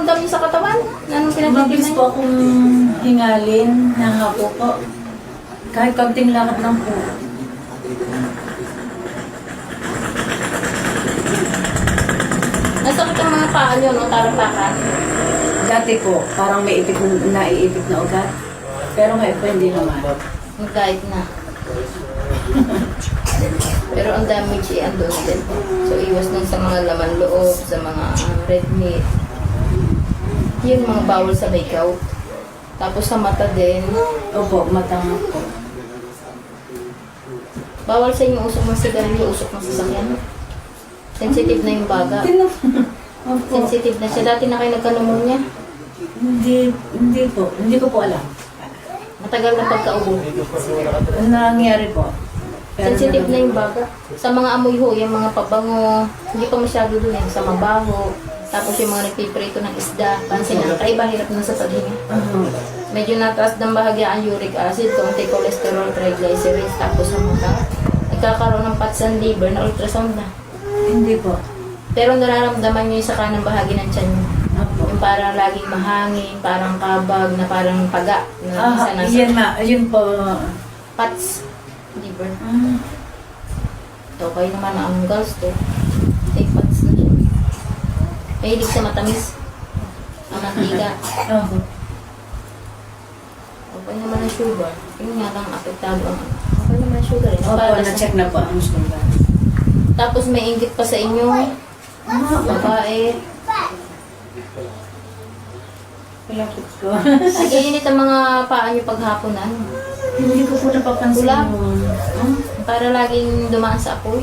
nararamdam niyo sa katawan? Anong Mabilis pinagtitiman po akong hingalin, nangapo po. Kahit kaunting lakad lang po. Nasakit ang mga paa niyo, no? Tarapakan. Dati po, parang may ipit na naiipit na ugat. Pero ngayon po hindi naman. Kahit na. Pero ang damage ay andun din. So, iwas nun sa mga laman loob, sa mga red meat. Yun, mga bawal sa make-out. Tapos sa mata din. Opo, matanga po. Bawal sa inyo usok ng sigarilyo, usok ng sasakyan. Sensitive na yung baga. Opo. Sensitive na siya. Dati na kayo nagka-pneumonia. Hindi po. Hindi ko po alam. Matagal na pagkaubo. Ano nangyari po? Pero Sensitive na yung baga. Sa mga amoy ho, yung mga pabango, hindi pa masyado dun yan. Sa mabaho, tapos yung mga nagpiprito ng isda, pansin na, kaiba hirap na sa paghinga. Medyo nataas ng bahagya ang uric acid, konti cholesterol, triglycerides, tapos sa mata. Nagkakaroon ng pats and liver na ultrasound na. Hindi po. Pero nararamdaman nyo yung sa kanang bahagi ng tiyan nyo. Opo. Yung parang laging mahangin, parang kabag, na parang paga. Na isa nasa Yan ma, yun po. pats, liver. Okay naman ang girls to. Take pats na siya. Mahilig sa matamis. Ang mantika. Opo. Okay naman ang sugar. Yun nga lang apektado ang okay naman ang sugar. Opo, na-check na po ang sugar. Tapos may inggit pa sa inyo. Babae. Palapit ko. Nag-iinit ang mga paa nyo paghapunan. Hindi ko po napapansin Wala. yun. Para laging dumaan sa apoy.